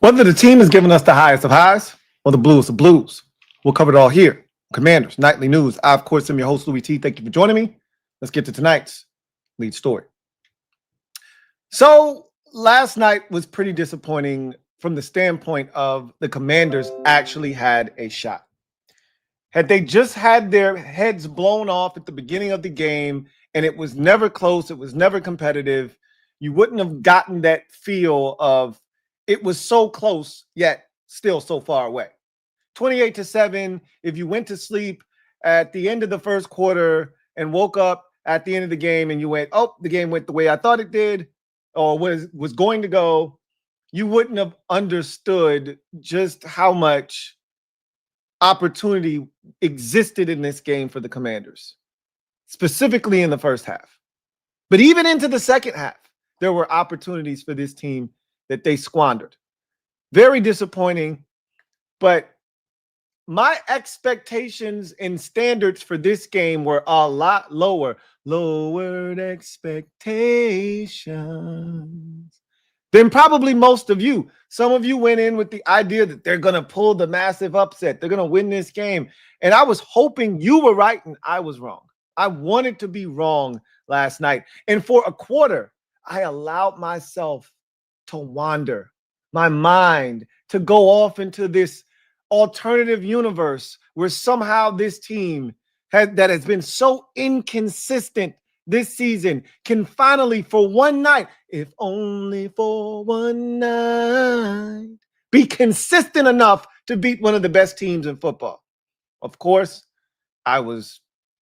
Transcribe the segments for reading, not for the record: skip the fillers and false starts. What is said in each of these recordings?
Whether the team is giving us the highest of highs or the blues of blues, we'll cover it all here. Commanders Nightly News. I, of course, am your host, Louie T. Thank you for joining me. Let's get to tonight's lead story. So last night was pretty disappointing from the standpoint of the Commanders actually had a shot. Had they just had their heads blown off at the beginning of the game and it was never close, it was never competitive, you wouldn't have gotten that feel of it was so close, yet still so far away. 28-7, if you went to sleep at the end of the first quarter and woke up at the end of the game and you went, oh, the game went the way I thought it did or was going to go, you wouldn't have understood just how much opportunity existed in this game for the Commanders, specifically in the first half. But even into the second half, there were opportunities for this team that they squandered. Very disappointing, but my expectations and standards for this game were a lot lower. Lowered expectations than probably most of you. Some of you went in with the idea that they're going to pull the massive upset. They're going to win this game. And I was hoping you were right and I was wrong. I wanted to be wrong last night. And for a quarter, I allowed myself to wander, my mind to go off into this alternative universe where somehow this team that has been so inconsistent this season can finally, for one night, if only for one night, be consistent enough to beat one of the best teams in football. Of course, I was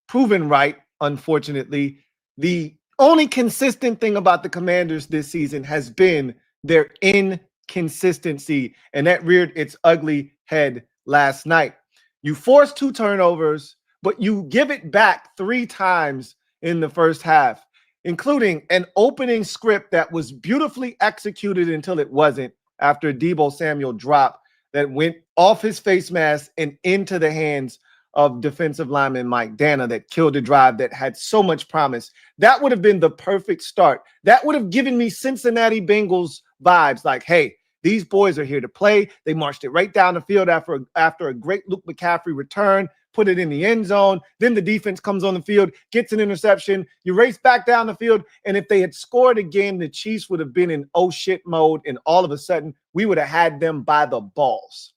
proven right, unfortunately. The only consistent thing about the Commanders this season has been their inconsistency, and that reared its ugly head last night. You force 2 turnovers, but you give it back 3 times in the first half, including an opening script that was beautifully executed until it wasn't, after a Deebo Samuel drop that went off his face mask and into the hands of defensive lineman Mike Dana that killed a drive that had so much promise. That would have been the perfect start. That would have given me Cincinnati Bengals vibes like, hey, these boys are here to play. They marched it right down the field after a great Luke McCaffrey return, put it in the end zone. Then the defense comes on the field, gets an interception. You race back down the field. And if they had scored again, the Chiefs would have been in oh shit mode. And all of a sudden, we would have had them by the balls.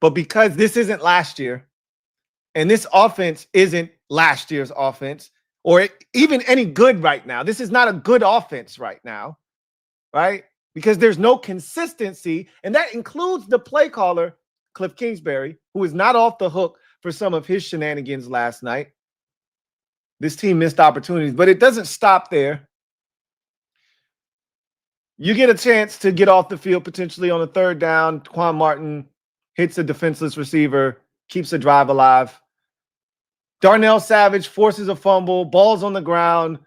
But because this isn't last year, and this offense isn't last year's offense, or even any good right now, this is not a good offense right now, right? Because there's no consistency, and that includes the play caller, Cliff Kingsbury, who is not off the hook for some of his shenanigans last night. This team missed opportunities, but it doesn't stop there. You get a chance to get off the field potentially on a third down. Quan Martin hits a defenseless receiver, keeps the drive alive. Darnell Savage forces a fumble, ball's on the ground.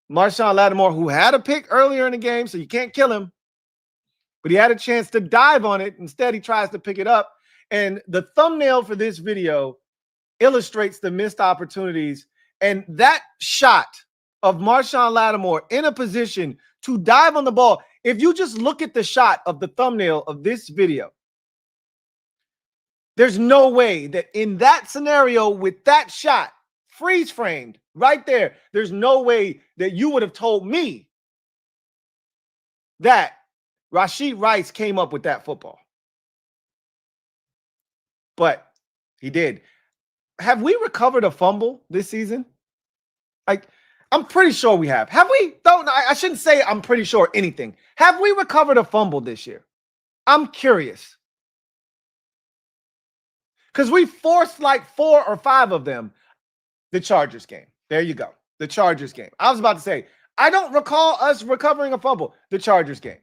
Marshawn Lattimore, who had a pick earlier in the game, so you can't kill him, but he had a chance to dive on it. Instead, he tries to pick it up. And the thumbnail for this video illustrates the missed opportunities. And that shot of Marshawn Lattimore in a position to dive on the ball, if you just look at the shot of the thumbnail of this video, there's no way that in that scenario with that shot, freeze framed right there, there's no way that you would have told me that Rashid Rice came up with that football. But he did. Have we recovered a fumble this season? I'm pretty sure we have. Have we? Don't I shouldn't say I'm pretty sure anything. Have we recovered a fumble this year? I'm curious. Because we forced like 4 or 5 of them. The Chargers game. There you go. The Chargers game. I was about to say, I don't recall us recovering a fumble. The Chargers game.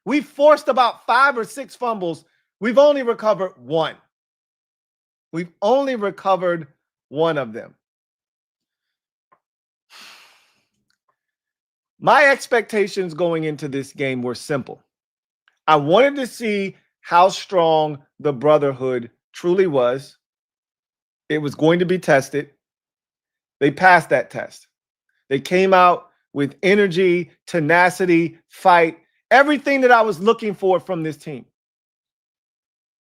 We forced about 5 or 6 fumbles. We've only recovered 1. We've only recovered 1 of them. My expectations going into this game were simple. I wanted to see how strong the brotherhood truly was. It was going to be tested. They passed that test. They came out with energy, tenacity, fight, Everything that I was looking for from this team.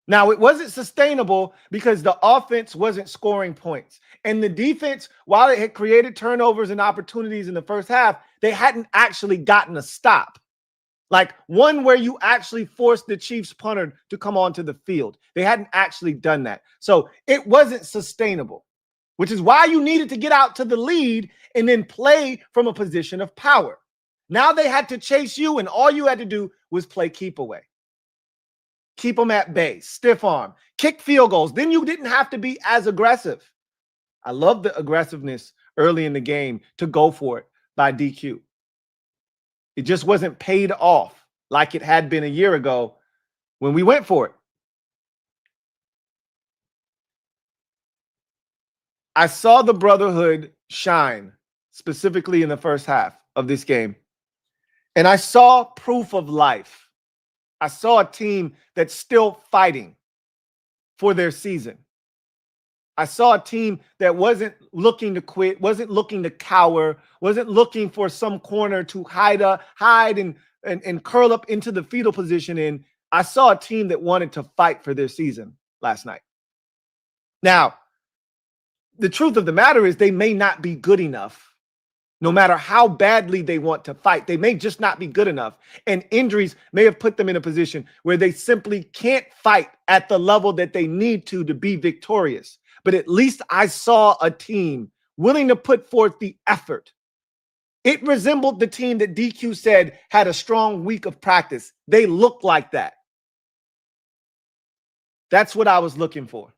Now, it wasn't sustainable because the offense wasn't scoring points. And the defense, while it had created turnovers and opportunities in the first half, they hadn't actually gotten a stop. Like one where you actually forced the Chiefs punter to come onto the field. They hadn't actually done that. So it wasn't sustainable, which is why you needed to get out to the lead and then play from a position of power. Now they had to chase you, and all you had to do was play keep away. Keep them at bay, stiff arm, kick field goals. Then you didn't have to be as aggressive. I love the aggressiveness early in the game to go for it by DQ. It just wasn't paid off like it had been a year ago when we went for it. I saw the brotherhood shine, specifically in the first half of this game. And I saw proof of life. I saw a team that's still fighting for their season. I saw a team that wasn't looking to quit, wasn't looking to cower, wasn't looking for some corner to hide and curl up into the fetal position in. I saw a team that wanted to fight for their season last night. Now, the truth of the matter is they may not be good enough. No matter how badly they want to fight, they may just not be good enough. And injuries may have put them in a position where they simply can't fight at the level that they need to be victorious. But at least I saw a team willing to put forth the effort. It resembled the team that DQ said had a strong week of practice. They looked like that. That's what I was looking for.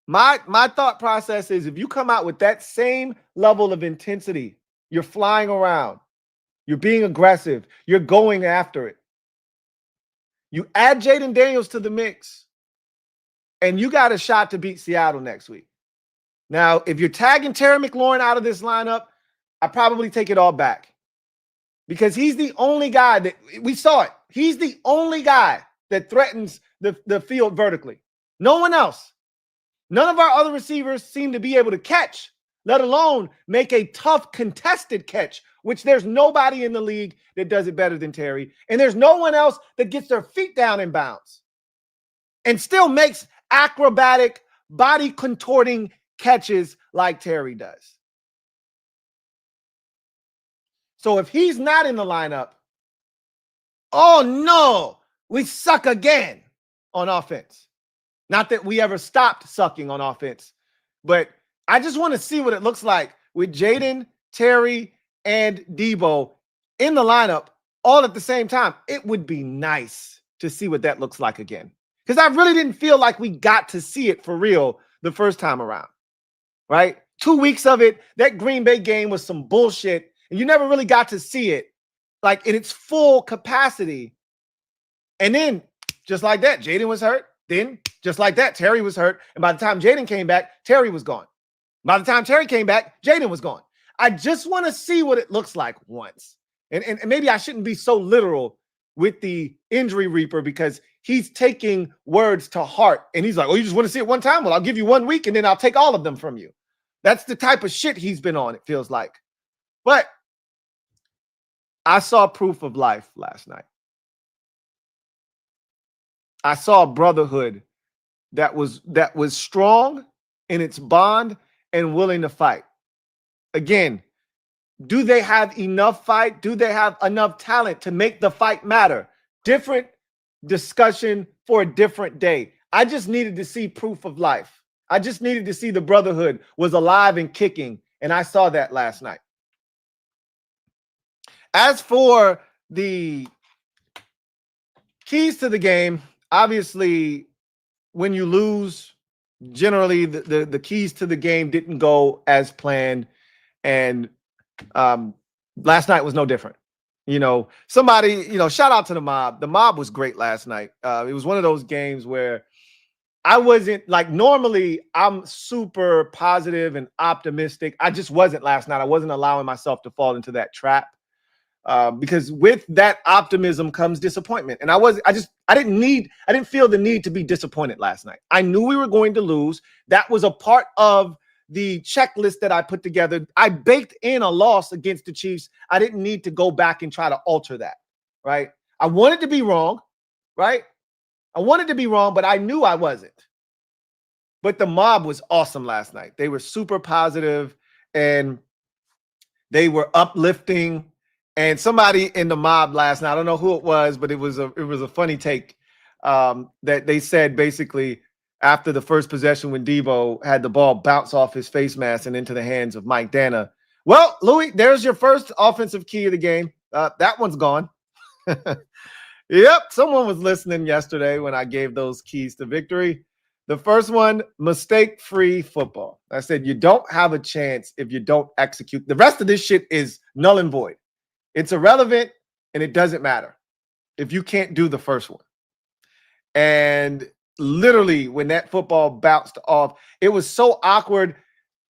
My thought process is if you come out with that same level of intensity, you're flying around, you're being aggressive, you're going after it. You add Jaden Daniels to the mix, and you got a shot to beat Seattle next week. Now, if you're tagging Terry McLaurin out of this lineup, I probably take it all back because he's the only guy that we saw it. He's the only guy that threatens the field vertically. No one else. None of our other receivers seem to be able to catch, let alone make a tough contested catch, which there's nobody in the league that does it better than Terry. And there's no one else that gets their feet down in bounds and still makes acrobatic, body contorting catches like Terry does. So if he's not in the lineup, oh no, we suck again on offense. Not that we ever stopped sucking on offense, but I just want to see what it looks like with Jaden, Terry, and Debo in the lineup all at the same time. It would be nice to see what that looks like again, because I really didn't feel like we got to see it for real the first time around, right? 2 weeks of it, that Green Bay game was some bullshit, and you never really got to see it like in its full capacity. And then just like that, Jaden was hurt. Then just like that, Terry was hurt. And by the time Jaden came back, Terry was gone. By the time Terry came back, Jaden was gone. I just want to see what it looks like once. And maybe I shouldn't be so literal with the injury reaper because he's taking words to heart. And he's like, oh, you just want to see it one time? Well, I'll give you 1 week and then I'll take all of them from you. That's the type of shit he's been on, it feels like. But I saw proof of life last night. I saw a brotherhood that was strong in its bond and willing to fight. Again, do they have enough fight? Do they have enough talent to make the fight matter? Different discussion for a different day. I just needed to see proof of life. I just needed to see the brotherhood was alive and kicking, and I saw that last night. As for the keys to the game, obviously, when you lose, generally the keys to the game didn't go as planned. And last night was no different. You know, somebody, shout out to the mob. The mob was great last night. It was one of those games where I wasn't like, normally I'm super positive and optimistic. I just wasn't last night. I wasn't allowing myself to fall into that trap. Because with that optimism comes disappointment. And I didn't feel the need to be disappointed last night. I knew we were going to lose. That was a part of the checklist that I put together. I baked in a loss against the Chiefs. I didn't need to go back and try to alter that, right? I wanted to be wrong, right? I wanted to be wrong, but I knew I wasn't. But the mob was awesome last night. They were super positive and they were uplifting. And somebody in the mob last night, I don't know who it was, but it was a funny take that they said basically after the first possession when Debo had the ball bounce off his face mask and into the hands of Mike Dana. Well, Louie, there's your first offensive key of the game. That one's gone. Yep, someone was listening yesterday when I gave those keys to victory. The first one, mistake-free football. I said you don't have a chance if you don't execute. The rest of this shit is null and void. It's irrelevant, and it doesn't matter if you can't do the first one. And literally, when that football bounced off, it was so awkward.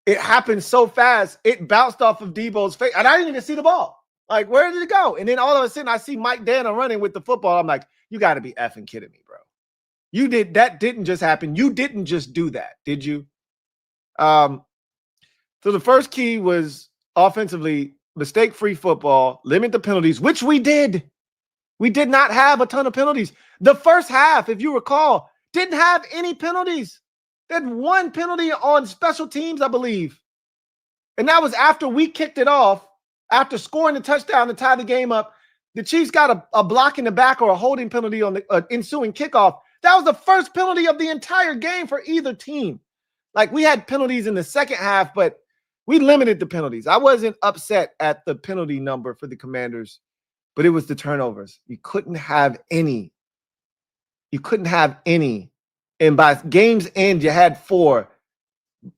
It happened so fast. It bounced off of Debo's face, and I didn't even see the ball. Like, where did it go? And then all of a sudden, I see Mike Dana running with the football. I'm like, you got to be effing kidding me, bro. That didn't just happen. You didn't just do that, did you? So the first key was offensively, mistake-free football, limit the penalties, which we did. We did not have a ton of penalties. The first half, if you recall, didn't have any penalties. They had one penalty on special teams, I believe. And that was after we kicked it off. After scoring the touchdown to tie the game up, the Chiefs got a block in the back or a holding penalty on the ensuing kickoff. That was the first penalty of the entire game for either team. Like, we had penalties in the second half, but we limited the penalties. I wasn't upset at the penalty number for the Commanders, but it was the turnovers. You couldn't have any. You couldn't have any. And by game's end, you had 4.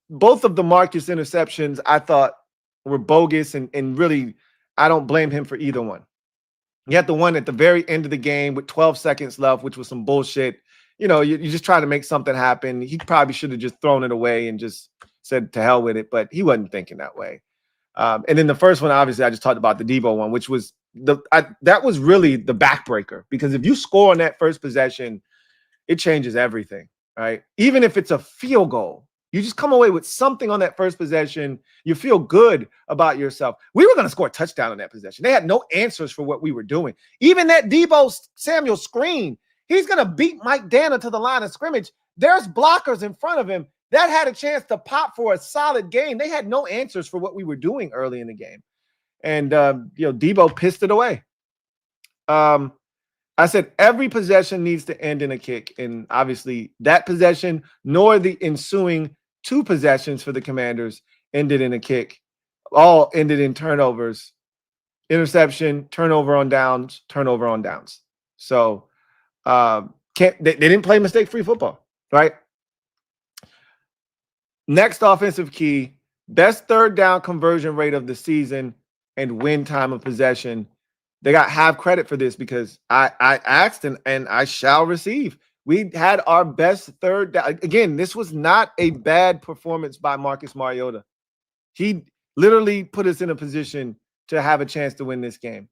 Both of the Marcus interceptions, I thought, were bogus, and really, I don't blame him for either one. You had the one at the very end of the game with 12 seconds left, which was some bullshit. You know, you just try to make something happen. He probably should have just thrown it away and just said to hell with it, but he wasn't thinking that way. And then the first one, obviously, I just talked about the Debo one, which was that was really the backbreaker, because if you score on that first possession, it changes everything, right? Even if it's a field goal, you just come away with something on that first possession. You feel good about yourself. We were going to score a touchdown on that possession. They had no answers for what we were doing. Even that Debo Samuel screen, he's going to beat Mike Dana to the line of scrimmage. There's blockers in front of him that had a chance to pop for a solid game. They had no answers for what we were doing early in the game. And, Debo pissed it away. I said every possession needs to end in a kick. And obviously that possession nor the ensuing 2 possessions for the Commanders ended in a kick. All ended in turnovers, interception, turnover on downs, turnover on downs. So they didn't play mistake-free football, right? Next offensive key, best third down conversion rate of the season and win time of possession. They got half credit for this because I asked and I shall receive. We had our best third down. Again, this was not a bad performance by Marcus Mariota. He literally put us in a position to have a chance to win this game.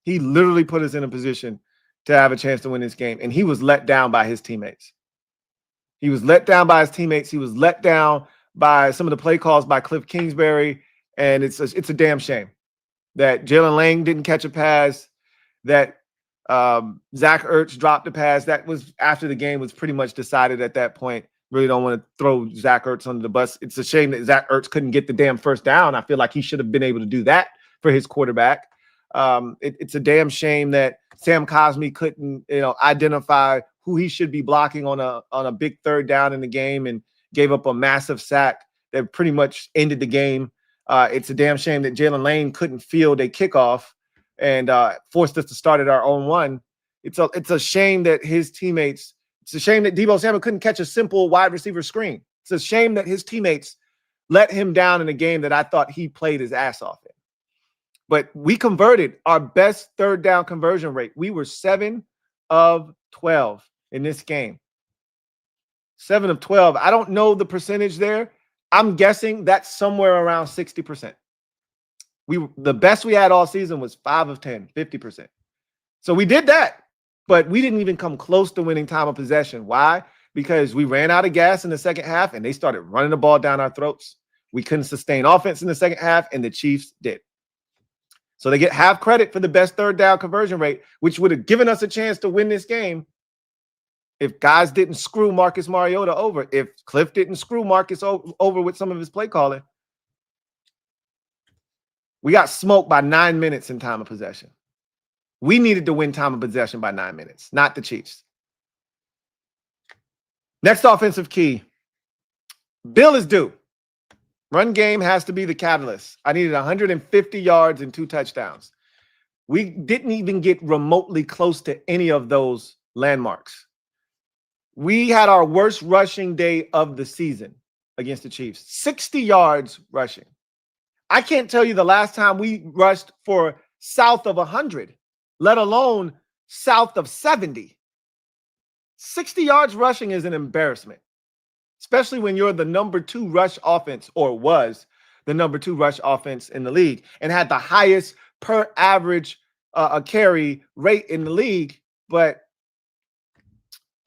He literally put us in a position to have a chance to win this game, and he was let down by his teammates. He was let down by his teammates. He was let down by some of the play calls by Cliff Kingsbury, and it's a damn shame that Jalen Lang didn't catch a pass, that Zach Ertz dropped a pass. That was after the game was pretty much decided at that point. Really don't want to throw Zach Ertz under the bus. It's a shame that Zach Ertz couldn't get the damn first down. I feel like he should have been able to do that for his quarterback. It's a damn shame that Sam Cosmi couldn't, identify who he should be blocking on a big third down in the game and gave up a massive sack that pretty much ended the game. It's a damn shame that Jalen Lane couldn't field a kickoff and forced us to start at our own one. It's a shame that his teammates. It's a shame that Debo Samuel couldn't catch a simple wide receiver screen. It's a shame that his teammates let him down in a game that I thought he played his ass off in. But we converted our best third down conversion rate. We were 7 of 12 in this game. 7 of 12. I don't know the percentage there. I'm guessing that's somewhere around 60%. The best we had all season was 5 of 10, 50%. So we did that, but we didn't even come close to winning time of possession. Why? Because we ran out of gas in the second half and they started running the ball down our throats. We couldn't sustain offense in the second half, and the Chiefs did. So they get half credit for the best third down conversion rate, which would have given us a chance to win this game if guys didn't screw Marcus Mariota over, if Cliff didn't screw Marcus over with some of his play calling. We got smoked by 9 minutes in time of possession. We needed to win time of possession by 9 minutes, not the Chiefs. Next offensive key. Bill is due. Run game has to be the catalyst. I needed 150 yards and 2 touchdowns. We didn't even get remotely close to any of those landmarks. We had our worst rushing day of the season against the Chiefs. 60 yards rushing. I can't tell you the last time we rushed for south of 100, let alone south of 70. 60 yards rushing is an embarrassment, especially when you're the number 2 rush offense, or was the number 2 rush offense in the league and had the highest per average carry rate in the league. But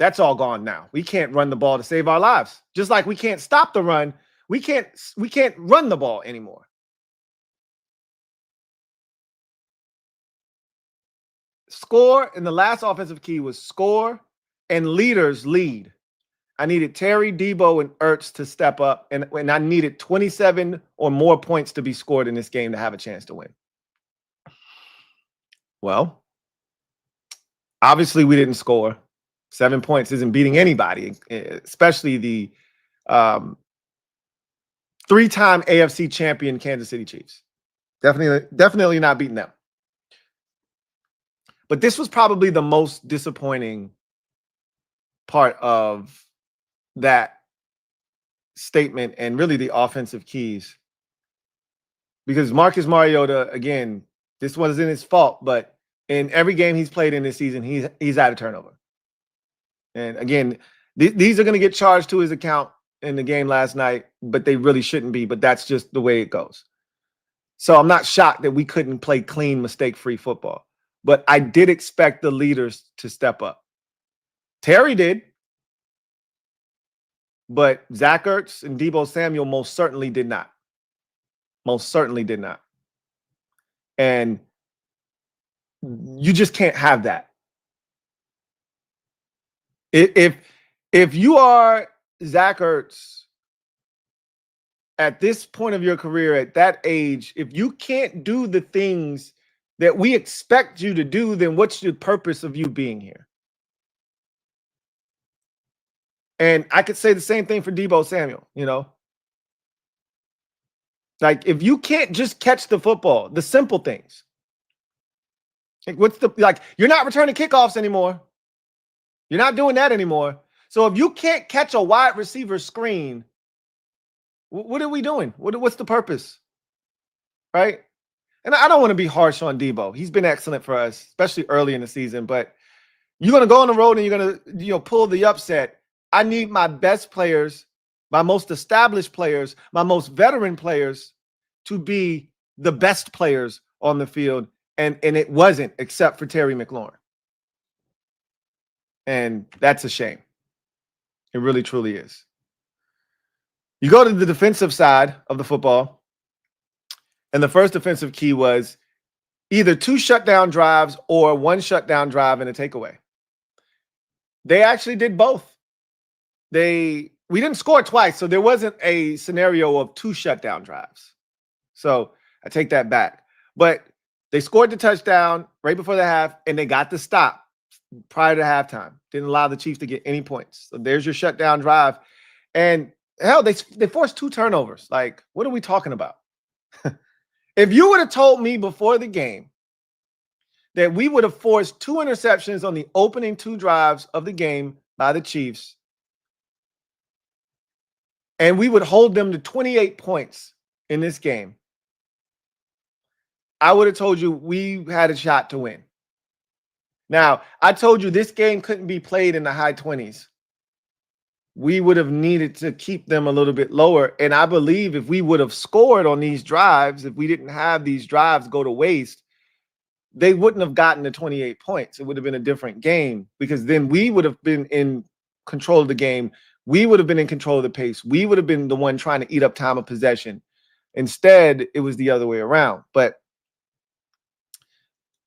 that's all gone now. We can't run the ball to save our lives. Just like we can't stop the run, we can't run the ball anymore. Score, and the last offensive key was score and leaders lead. I needed Terry, Debo, and Ertz to step up, and I needed 27 or more points to be scored in this game to have a chance to win. Well, obviously we didn't score. 7 points isn't beating anybody, especially the 3-time AFC champion Kansas City Chiefs. Definitely not beating them. But this was probably the most disappointing part of that statement and really the offensive keys. Because Marcus Mariota, again, this wasn't his fault, but in every game he's played in this season, he's had a turnover. And again, these are going to get charged to his account in the game last night, but they really shouldn't be. But that's just the way it goes. So I'm not shocked that we couldn't play clean, mistake-free football. But I did expect the leaders to step up. Terry did. But Zach Ertz and Debo Samuel most certainly did not. Most certainly did not. And you just can't have that. If you are Zach Ertz at this point of your career, at that age, if you can't do the things that we expect you to do, then what's the purpose of you being here? And I could say the same thing for Debo Samuel, you know? Like, if you can't just catch the football, the simple things. Like, you're not returning kickoffs anymore. You're not doing that anymore. So if you can't catch a wide receiver screen, what are we doing? What's the purpose? Right? And I don't want to be harsh on Debo. He's been excellent for us, especially early in the season. But you're going to go on the road and you're going to, pull the upset. I need my best players, my most established players, my most veteran players to be the best players on the field. And it wasn't, except for Terry McLaurin. And that's a shame. It really, truly is. You go to the defensive side of the football, and the first defensive key was either 2 shutdown drives or 1 shutdown drive and a takeaway. They actually did both. We didn't score twice, so there wasn't a scenario of 2 shutdown drives. So I take that back. But they scored the touchdown right before the half, and they got the stop prior to halftime. Didn't allow the Chiefs to get any points. So there's your shutdown drive. And hell, they forced 2 turnovers. Like, what are we talking about? If you would have told me before the game that we would have forced 2 interceptions on the opening 2 drives of the game by the Chiefs, and we would hold them to 28 points in this game, I would have told you we had a shot to win. Now, I told you this game couldn't be played in the high 20s. We would have needed to keep them a little bit lower. And I believe if we would have scored on these drives, if we didn't have these drives go to waste, they wouldn't have gotten to 28 points. It would have been a different game, because then we would have been in control of the game. We would have been in control of the pace. We would have been the one trying to eat up time of possession. Instead, it was the other way around. But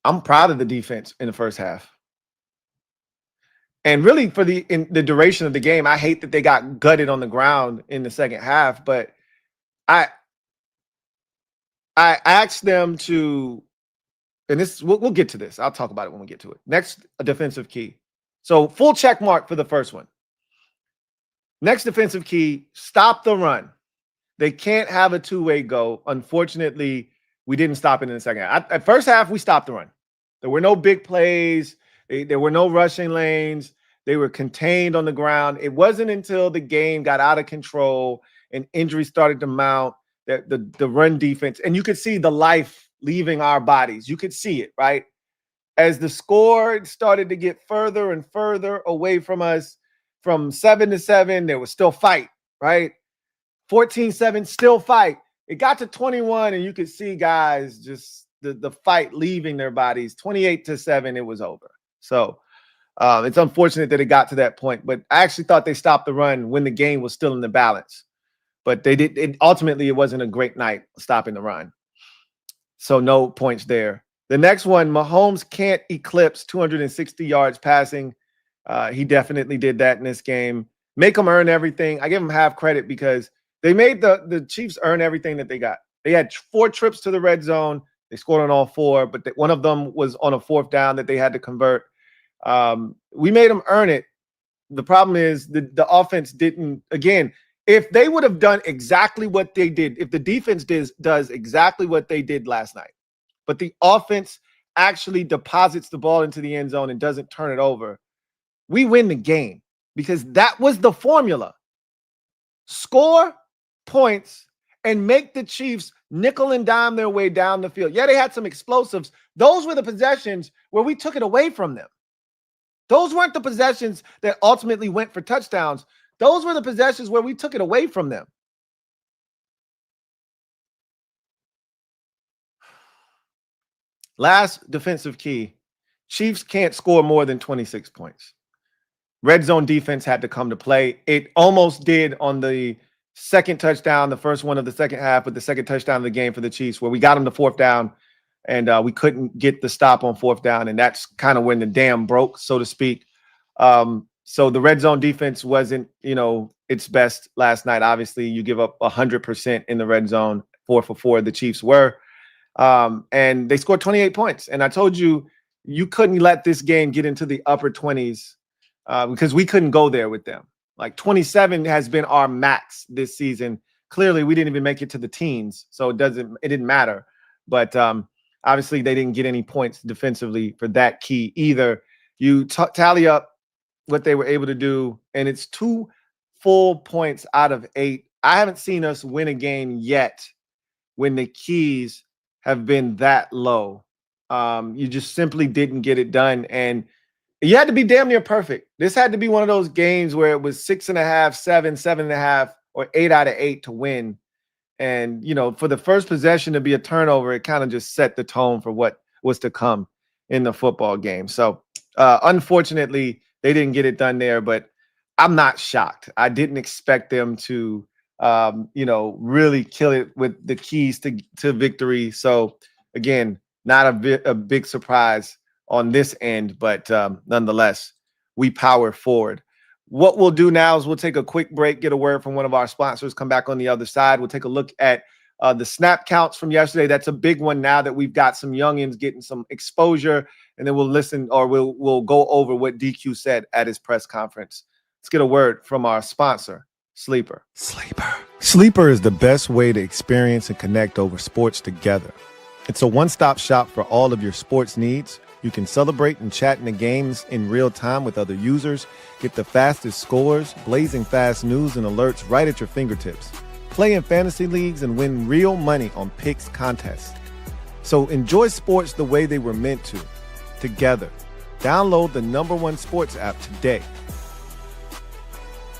I'm proud of the defense in the first half. And really for in the duration of the game, I hate that they got gutted on the ground in the second half, but I asked them to, and this we'll get to this. I'll talk about it when we get to it. Next, a defensive key. So full check mark for the first one. Next defensive key, stop the run. They can't have a two-way go. Unfortunately, we didn't stop it in the second half. At first half, we stopped the run. There were no big plays. There were no rushing lanes. They were contained on the ground. It wasn't until the game got out of control and injuries started to mount that the run defense, and you could see the life leaving our bodies. You could see it, right? As the score started to get further and further away from us, from 7-7, there was still fight, right? 14-7, still fight. It got to 21, and you could see guys just the fight leaving their bodies. 28-7, it was over. So it's unfortunate that it got to that point, but I actually thought they stopped the run when the game was still in the balance. But they did. Ultimately, it wasn't a great night stopping the run. So no points there. The next one, Mahomes can't eclipse 260 yards passing. He definitely did that in this game. Make them earn everything. I give them half credit because they made the Chiefs earn everything that they got. They had 4 trips to the red zone. They scored on all 4, but one of them was on a 4th down that they had to convert. We made them earn it. The problem is the offense didn't. Again, if they would have done exactly what they did, if the defense does exactly what they did last night, but the offense actually deposits the ball into the end zone and doesn't turn it over, we win the game because that was the formula. Score points and make the Chiefs nickel and dime their way down the field. Yeah, they had some explosives. Those were the possessions where we took it away from them. Those weren't the possessions that ultimately went for touchdowns. Those were the possessions where we took it away from them. Last defensive key, Chiefs can't score more than 26 points. Red zone defense had to come to play. It almost did on the second touchdown, the first one of the second half, with the second touchdown of the game for the Chiefs, where we got them to 4th down, and we couldn't get the stop on 4th down, and that's kind of when the dam broke, so to speak. So the red zone defense wasn't, its best last night. Obviously, you give up 100% in the red zone, 4 for 4. The Chiefs were, and they scored 28 points. And I told you, you couldn't let this game get into the upper 20s because we couldn't go there with them. Like 27 has been our max this season. Clearly, we didn't even make it to the teens, so it didn't matter. But obviously, they didn't get any points defensively for that key either. You tally up what they were able to do, and it's 2 full points out of 8. I haven't seen us win a game yet when the keys have been that low. You just simply didn't get it done, and you had to be damn near perfect. This had to be one of those games where it was 6.5, 7, 7.5, or 8 out of 8 to win. And, for the first possession to be a turnover, it kind of just set the tone for what was to come in the football game. So, unfortunately, they didn't get it done there, but I'm not shocked. I didn't expect them to, really kill it with the keys to victory. So, again, not a big surprise on this end, but nonetheless, we power forward. What we'll do now is we'll take a quick break, get a word from one of our sponsors, come back on the other side. We'll take a look at the snap counts from yesterday. That's a big one now that we've got some youngins getting some exposure, and then we'll listen, or we'll go over what DQ said at his press conference. Let's get a word from our sponsor, Sleeper. Sleeper is the best way to experience and connect over sports together. It's a one-stop shop for all of your sports needs. You can celebrate and chat in the games in real time with other users, get the fastest scores, blazing fast news and alerts right at your fingertips. Play in fantasy leagues and win real money on picks contests. So enjoy sports the way they were meant to, together. Download the #1 sports app today.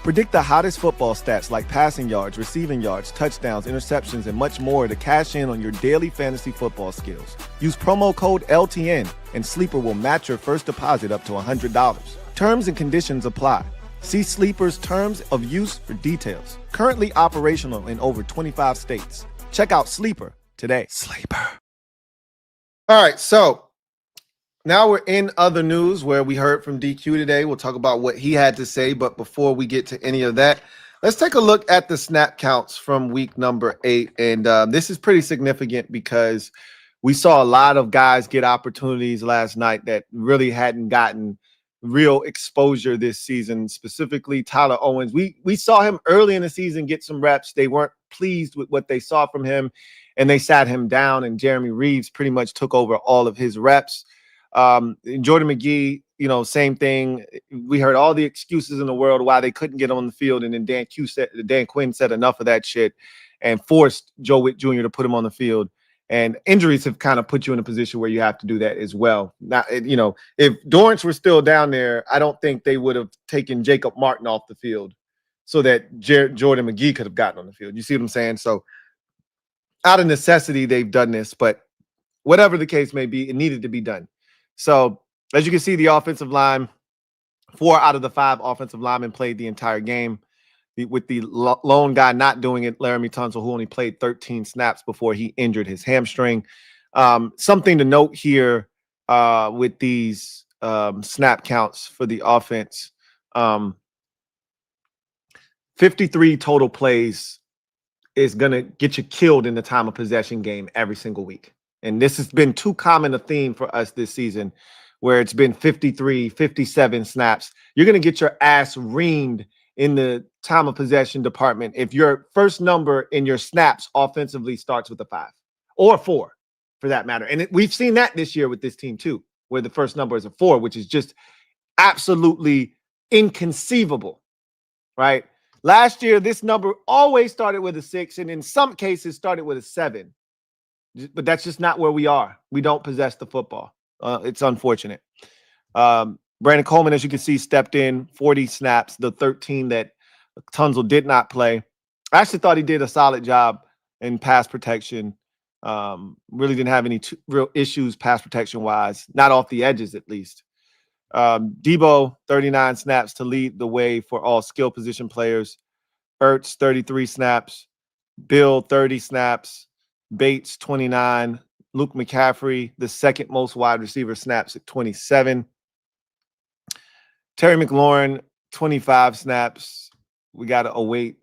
Predict the hottest football stats like passing yards, receiving yards, touchdowns, interceptions, and much more to cash in on your daily fantasy football skills. Use promo code LTN, and Sleeper will match your first deposit up to $100. Terms and conditions apply. See Sleeper's terms of use for details. Currently operational in over 25 states. Check out Sleeper today. Sleeper. All right, so Now we're in other news where we heard from DQ today. We'll talk about what he had to say. But before we get to any of that, let's take a look at the snap counts from week number 8. And this is pretty significant because we saw a lot of guys get opportunities last night that really hadn't gotten real exposure this season, specifically Tyler Owens. We saw him early in the season get some reps. They weren't pleased with what they saw from him, and they sat him down, and Jeremy Reeves pretty much took over all of his reps. Jordan McGee, same thing. We heard all the excuses in the world why they couldn't get on the field, and then Dan Quinn said enough of that shit and forced Joe Witt Jr. to put him on the field. And injuries have kind of put you in a position where you have to do that as well. Now, if Dorrance were still down there, I don't think they would have taken Jacob Martin off the field so that Jordan McGee could have gotten on the field. You see what I'm saying? So out of necessity, they've done this, but whatever the case may be, it needed to be done. So as you can see, the offensive line, 4 out of the 5 offensive linemen played the entire game. With the lone guy not doing it, Laramie Tunsil, who only played 13 snaps before he injured his hamstring. Something to note here with these snap counts for the offense. 53 total plays is going to get you killed in the time of possession game every single week. And this has been too common a theme for us this season, where it's been 53, 57 snaps. You're going to get your ass reamed in the time of possession department if your first number in your snaps offensively starts with a 5 or a 4 for that matter. And we've seen that this year with this team too, where the first number is a 4, which is just absolutely inconceivable, right? Last year, this number always started with a 6, and in some cases started with a 7. But that's just not where we are. We don't possess the football. It's unfortunate. Brandon Coleman, as you can see, stepped in 40 snaps, the 13 that Tunsil did not play. I actually thought he did a solid job in pass protection. Really didn't have any real issues pass protection-wise, not off the edges at least. Debo, 39 snaps to lead the way for all skill position players. Ertz, 33 snaps. Bill, 30 snaps. Bates, 29. Luke McCaffrey, the second most wide receiver snaps at 27. Terry McLaurin, 25 snaps. We got to await,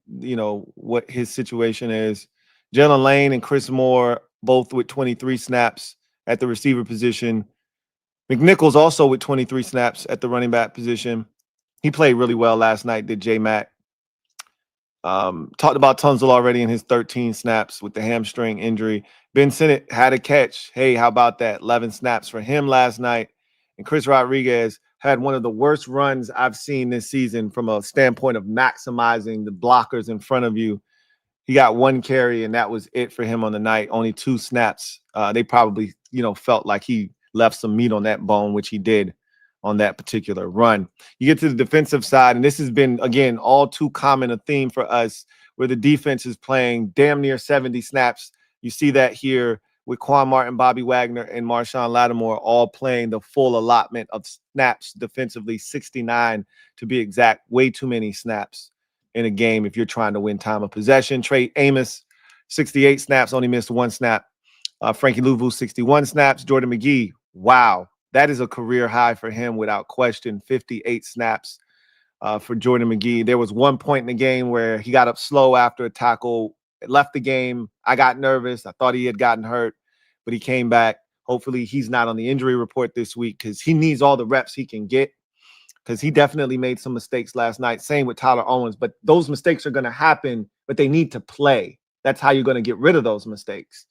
what his situation is. Jalen Lane and Chris Moore, both with 23 snaps at the receiver position. McNichols also with 23 snaps at the running back position. He played really well last night, did J-Mac. Talked about Tunsil already in his 13 snaps with the hamstring injury. Ben Sinnott had a catch. Hey, how about that? 11 snaps for him last night. And Chris Rodriguez had one of the worst runs I've seen this season from a standpoint of maximizing the blockers in front of you. He got 1 carry, and that was it for him on the night. Only 2 snaps. They probably, felt like he left some meat on that bone, which he did on that particular run. You get to the defensive side, and this has been, again, all too common a theme for us, where the defense is playing damn near 70 snaps. You see that here with Quan Martin, Bobby Wagner, and Marshawn Lattimore all playing the full allotment of snaps defensively, 69 to be exact. Way too many snaps in a game if you're trying to win time of possession. Trey Amos, 68 snaps, only missed 1 snap. Frankie Louvu, 61 snaps. Jordan McGee, wow. That is a career high for him without question, 58 snaps for Jordan McGee. There was one point in the game where he got up slow after a tackle, left the game. I got nervous. I thought he had gotten hurt, but he came back. Hopefully he's not on the injury report this week because he needs all the reps he can get, because he definitely made some mistakes last night. Same with Tyler Owens, but those mistakes are going to happen, but they need to play. That's how you're going to get rid of those mistakes.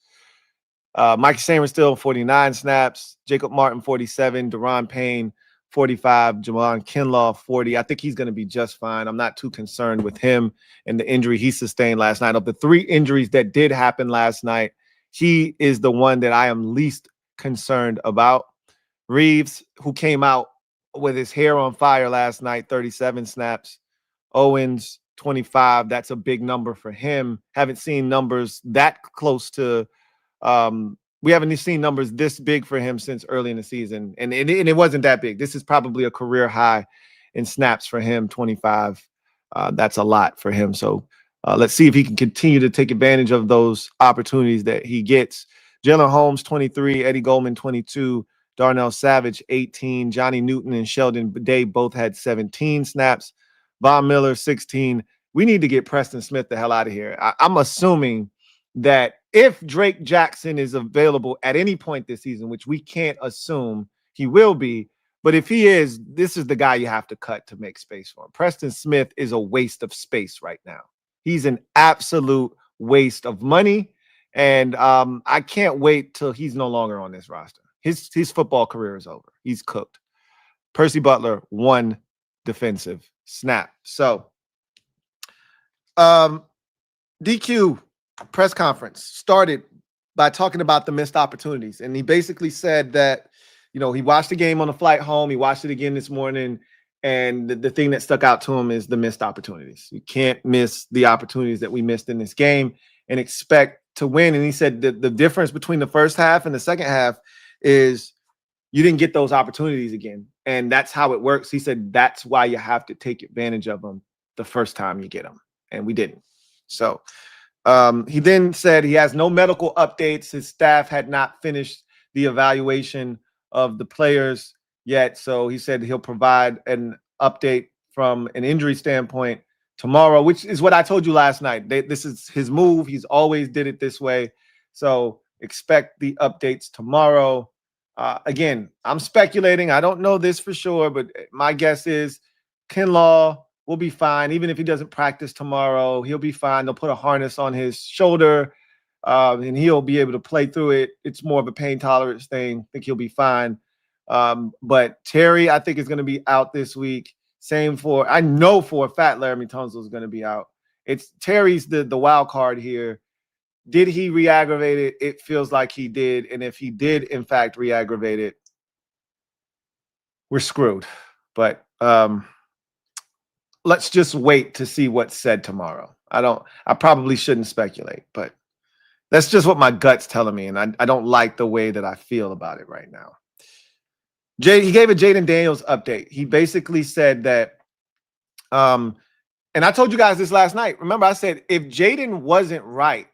Mike Sanders still 49 snaps. Jacob Martin, 47. Deron Payne, 45. Javon Kinlaw, 40. I think he's going to be just fine. I'm not too concerned with him and the injury he sustained last night. Of the 3 injuries that did happen last night, he is the one that I am least concerned about. Reeves, who came out with his hair on fire last night, 37 snaps. Owens, 25. That's a big number for him. Haven't seen numbers that close to we haven't seen numbers this big for him since early in the season. And it wasn't that big. This is probably a career high in snaps for him, 25. That's a lot for him. So let's see if he can continue to take advantage of those opportunities that he gets. Jalen Holmes, 23. Eddie Goldman, 22. Darnell Savage, 18. Johnny Newton and Sheldon Day both had 17 snaps. Von Miller, 16. We need to get Preston Smith the hell out of here. I'm assuming that if Drake Jackson is available at any point this season, which we can't assume he will be, but if he is, this is the guy you have to cut to make space for him. Preston Smith is a waste of space right now. He's an absolute waste of money. And I can't wait till he's no longer on this roster. His football career is over. He's cooked. Percy Butler, 1 defensive snap. So DQ press conference started by talking about the missed opportunities. And he basically said that, you know, he watched the game on the flight home. He watched it again this morning. And the thing that stuck out to him is the missed opportunities. You can't miss the opportunities that we missed in this game and expect to win. And he said that the difference between the first half and the second half is you didn't get those opportunities again. And that's how it works. He said that's why you have to take advantage of them the first time you get them. And we didn't. So he then said he has no medical updates. His staff had not finished the evaluation of the players yet. So he said he'll provide an update from an injury standpoint tomorrow, which is what I told you last night. This is his move. He's always did it this way. So expect the updates tomorrow. Again, I'm speculating. I don't know this for sure, but my guess is Kinlaw will be fine. Even if he doesn't practice tomorrow, he'll be fine. They'll put a harness on his shoulder, and he'll be able to play through it. It's more of a pain tolerance thing. I think he'll be fine. But Terry, I think, is going to be out this week. Same for, I know for a fact Laramie Tunsil is going to be out. It's Terry's the wild card here. Did he re-aggravate it? It feels like he did. And if he did, in fact, re-aggravate it, we're screwed. But let's just wait to see what's said tomorrow. I probably shouldn't speculate, but that's just what my gut's telling me. And I don't like the way that I feel about it right now. He gave a Jaden Daniels update. He basically said that, and I told you guys this last night. Remember, I said if Jaden wasn't right,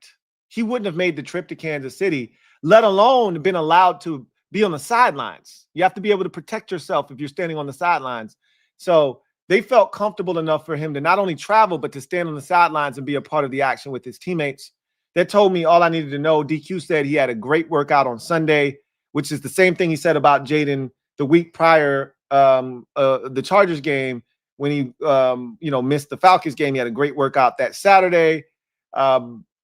he wouldn't have made the trip to Kansas City, let alone been allowed to be on the sidelines. You have to be able to protect yourself if you're standing on the sidelines. So they felt comfortable enough for him to not only travel, but to stand on the sidelines and be a part of the action with his teammates. They told me all I needed to know. DQ said he had a great workout on Sunday, which is the same thing he said about Jaden the week prior, the Chargers game, when he missed the Falcons game. He had a great workout that Saturday.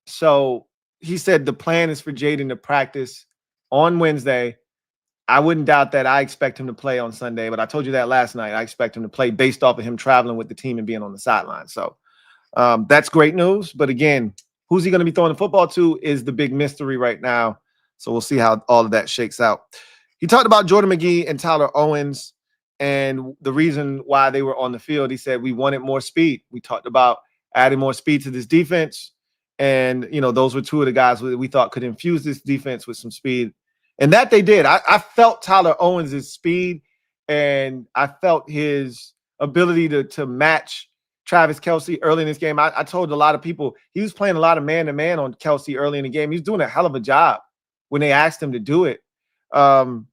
So he said the plan is for Jaden to practice on Wednesday. I wouldn't doubt that. I expect him to play on Sunday, but I told you that last night. I expect him to play based off of him traveling with the team and being on the sideline. So that's great news. But again, who's he going to be throwing the football to is the big mystery right now. So we'll see how all of that shakes out. He talked about Jordan McGee and Tyler Owens and the reason why they were on the field. He said we wanted more speed. We talked about adding more speed to this defense. And, those were two of the guys we thought could infuse this defense with some speed. And that they did. I felt Tyler Owens' speed, and I felt his ability to match Travis Kelce early in this game. I told a lot of people he was playing a lot of man-to-man on Kelce early in the game. He was doing a hell of a job when they asked him to do it. And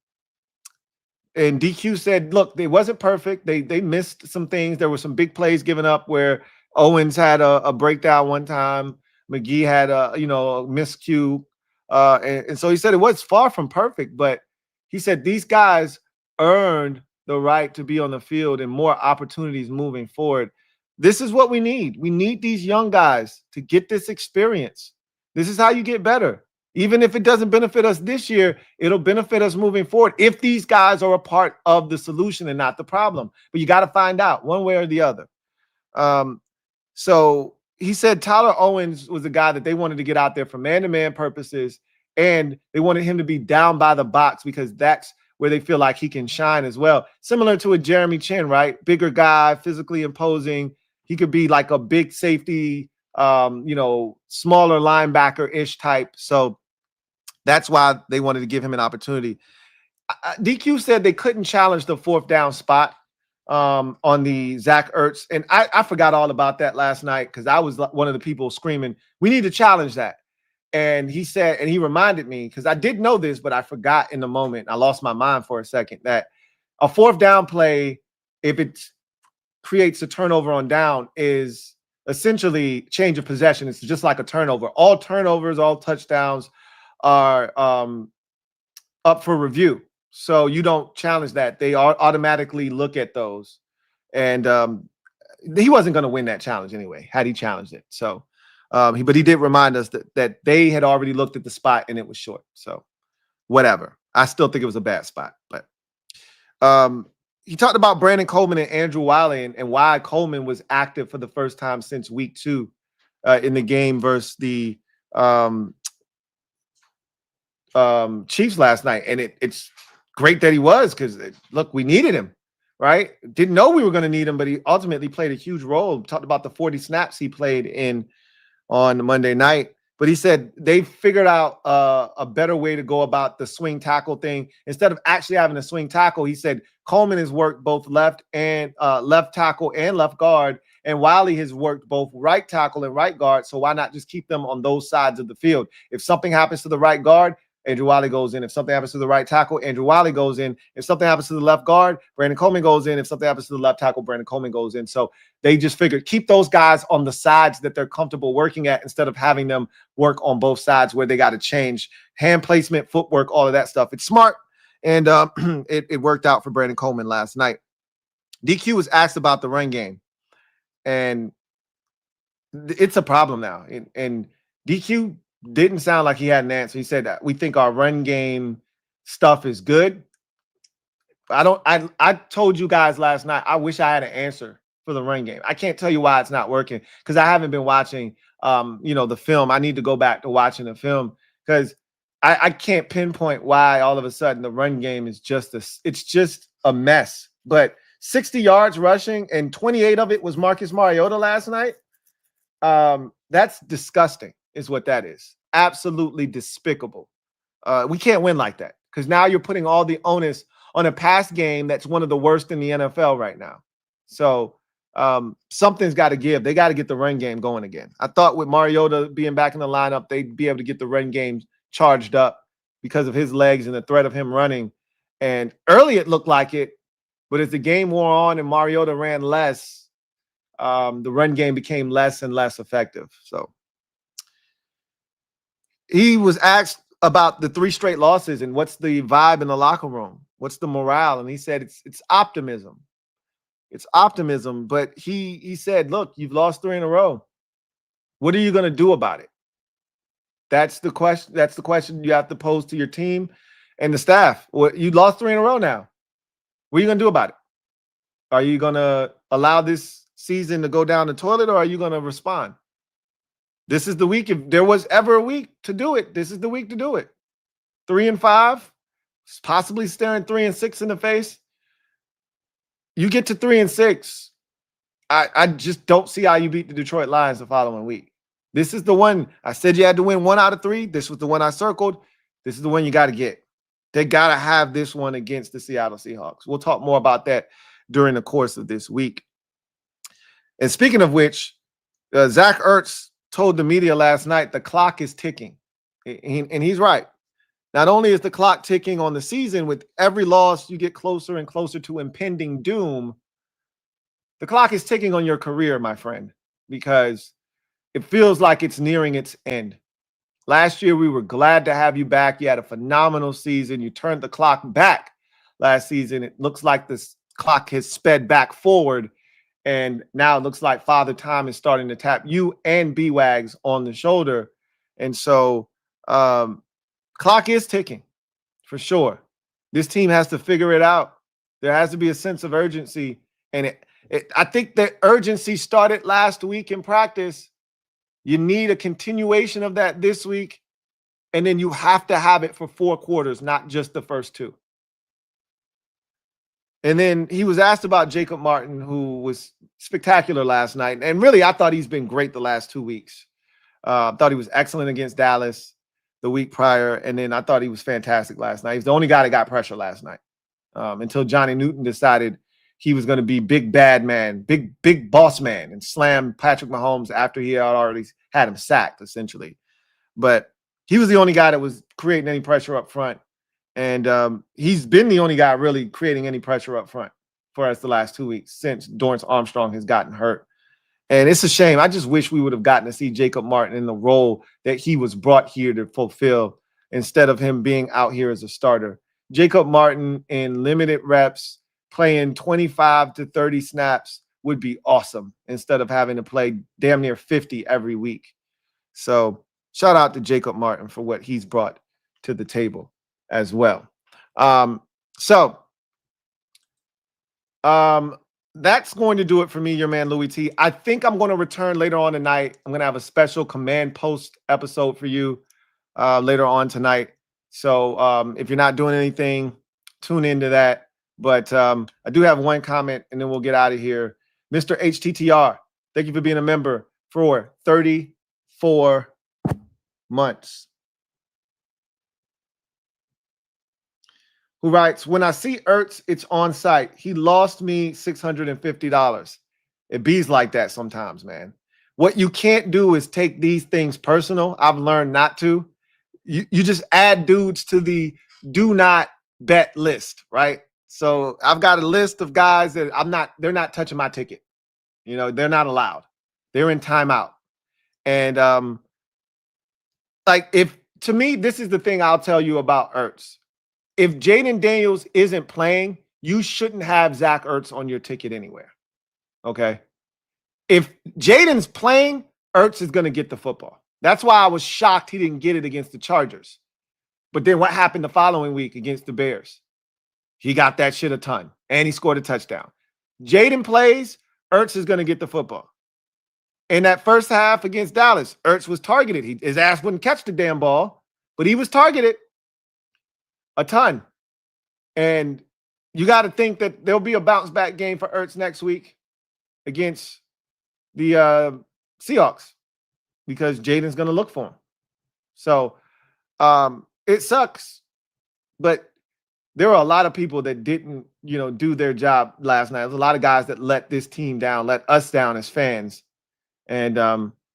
DQ said, look, it wasn't perfect. They missed some things. There were some big plays given up where Owens had a breakdown one time. McGee had a miscue. And so he said it was far from perfect, but he said these guys earned the right to be on the field and more opportunities moving forward. This is what we need. We need these young guys to get this experience. This is how you get better. Even if it doesn't benefit us this year, it'll benefit us moving forward if these guys are a part of the solution and not the problem. But you got to find out one way or the other. So he said Tyler Owens was a guy that they wanted to get out there for man-to-man purposes, and they wanted him to be down by the box because that's where they feel like he can shine as well. Similar to a Jeremy Chin, right? Bigger guy, physically imposing. He could be like a big safety, smaller linebacker-ish type. So that's why they wanted to give him an opportunity. DQ said they couldn't challenge the fourth down spot on the Zach Ertz. And I forgot all about that last night because I was one of the people screaming, we need to challenge that. And he said, and he reminded me, because I did know this, but I forgot in the moment. I lost my mind for a second, that a fourth down play, if it creates a turnover on down, is essentially change of possession. It's just like a turnover. All turnovers, all touchdowns are up for review. So you don't challenge that. They automatically look at those. And he wasn't going to win that challenge anyway, had he challenged it. So, but he did remind us that they had already looked at the spot and it was short. So whatever. I still think it was a bad spot. But he talked about Brandon Coleman and Andrew Wiley and why Coleman was active for the first time since week 2 in the game versus the Chiefs last night. And it's great that he was, because, look, we needed him, right? Didn't know we were going to need him, but he ultimately played a huge role. Talked about the 40 snaps he played on Monday night. But he said they figured out a better way to go about the swing tackle thing. Instead of actually having a swing tackle, he said Coleman has worked both left tackle and left guard, and Wiley has worked both right tackle and right guard. So why not just keep them on those sides of the field? If something happens to the right guard, Andrew Wiley goes in. If something happens to the right tackle, Andrew Wiley goes in. If something happens to the left guard, Brandon Coleman goes in. If something happens to the left tackle, Brandon Coleman goes in. So they just figured keep those guys on the sides that they're comfortable working at, instead of having them work on both sides where they got to change hand placement, footwork, all of that stuff. It's smart, and it worked out for Brandon Coleman last night. DQ was asked about the run game, and it's a problem now. And DQ didn't sound like he had an answer. He said that we think our run game stuff is good. I told you guys last night, I wish I had an answer for the run game. I can't tell you why it's not working, because I haven't been watching the film. I need to go back to watching the film, because I can't pinpoint why all of a sudden the run game is just a mess. But 60 yards rushing, and 28 of it was Marcus Mariota last night. That's disgusting, is what that is. Absolutely despicable. We can't win like that, because now you're putting all the onus on a pass game that's one of the worst in the NFL right now. So something's got to give. They got to get the run game going again. I thought with Mariota being back in the lineup, they'd be able to get the run game charged up because of his legs and the threat of him running. And early it looked like it, but as the game wore on and Mariota ran less, the run game became less and less effective. So he was asked about the 3 straight losses and what's the vibe in the locker room, what's the morale, and he said it's optimism. It's optimism, but he said, look, you've lost 3 in a row. What are you going to do about it? That's the question. That's the question you have to pose to your team and the staff. Well, you lost 3 in a row now. What are you going to do about it? Are you going to allow this season to go down the toilet, or are you going to respond? This is the week. If there was ever a week to do it, this is the week to do it. 3-5, possibly staring 3-6 in the face. You get to 3-6. I just don't see how you beat the Detroit Lions the following week. This is the one I said you had to win 1 out of 3. This was the one I circled. This is the one you got to get. They got to have this one against the Seattle Seahawks. We'll talk more about that during the course of this week. And speaking of which, Zach Ertz told the media last night the clock is ticking. And he's right. Not only is the clock ticking on the season, with every loss you get closer and closer to impending doom, the clock is ticking on your career, my friend, because it feels like it's nearing its end. Last year, we were glad to have you back. You had a phenomenal season. You turned the clock back last season. It looks like this clock has sped back forward, and now it looks like Father Time is starting to tap you and B-Wags on the shoulder. And so clock is ticking for sure. This team has to figure it out. There has to be a sense of urgency. And I think the urgency started last week in practice. You need a continuation of that this week. And then you have to have it for 4 quarters, not just the first 2. And then he was asked about Jacob Martin, who was spectacular last night. And really, I thought he's been great the last 2 weeks. I thought he was excellent against Dallas the week prior. And then I thought he was fantastic last night. He's the only guy that got pressure last night until Johnny Newton decided he was going to be big bad man, big boss man, and slam Patrick Mahomes after he had already had him sacked, essentially. But he was the only guy that was creating any pressure up front. And he's been the only guy really creating any pressure up front for us the last 2 weeks since Dorrance Armstrong has gotten hurt. And it's a shame. I just wish we would have gotten to see Jacob Martin in the role that he was brought here to fulfill instead of him being out here as a starter. Jacob Martin in limited reps, playing 25 to 30 snaps would be awesome instead of having to play damn near 50 every week. So shout out to Jacob Martin for what he's brought to the table as well. That's going to do it for me, your man Louie T. I think I'm going to return later on tonight. I'm going to have a special command post episode for you later on tonight. So if you're not doing anything, tune into that. But I do have one comment, and then we'll get out of here. Mr. HTTR, thank you for being a member for 34 months. Who writes, when I see Ertz, it's on site. He lost me $650. It bees like that sometimes, man. What you can't do is take these things personal. I've learned not to. You just add dudes to the do not bet list, right? So I've got a list of guys that they're not touching my ticket. You know, they're not allowed. They're in timeout. And to me, this is the thing I'll tell you about Ertz. If Jaden Daniels isn't playing, you shouldn't have Zach Ertz on your ticket anywhere. Okay? If Jaden's playing, Ertz is going to get the football. That's why I was shocked he didn't get it against the Chargers. But then what happened the following week against the Bears? He got that shit a ton, and he scored a touchdown. Jaden plays, Ertz is going to get the football. In that first half against Dallas, Ertz was targeted. His ass wouldn't catch the damn ball, but he was targeted a ton. And you got to think that there'll be a bounce back game for Ertz next week against the Seahawks because Jaden's going to look for him. So it sucks, but there were a lot of people that didn't, do their job last night. There's a lot of guys that let this team down, let us down as fans. And,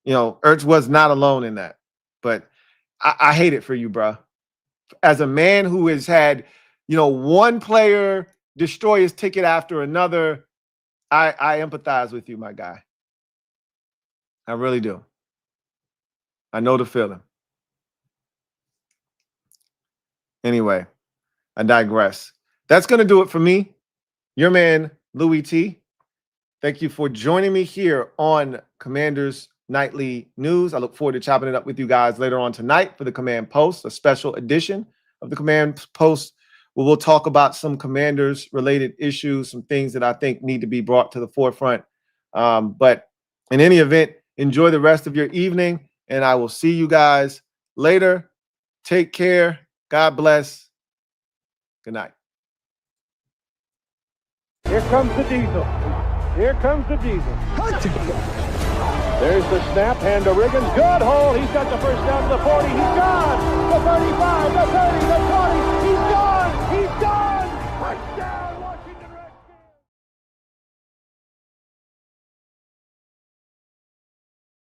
Ertz was not alone in that. But I hate it for you, bro. As a man who has had, one player destroy his ticket after another, I empathize with you, my guy. I really do. I know the feeling. Anyway, I digress. That's going to do it for me, your man, Louie T. Thank you for joining me here on Commanders Nightly News. I look forward to chopping it up with you guys later on tonight for the Command Post, a special edition of the Command Post, where we'll talk about some Commanders-related issues, some things that I think need to be brought to the forefront. But in any event, enjoy the rest of your evening, and I will see you guys later. Take care. God bless. Good night. Here comes the diesel. Here comes the diesel. There's the snap, hand to Riggins. Good hole. He's got the first down to the 40. He's gone. The 35, the 30, the 20. He's gone. He's gone.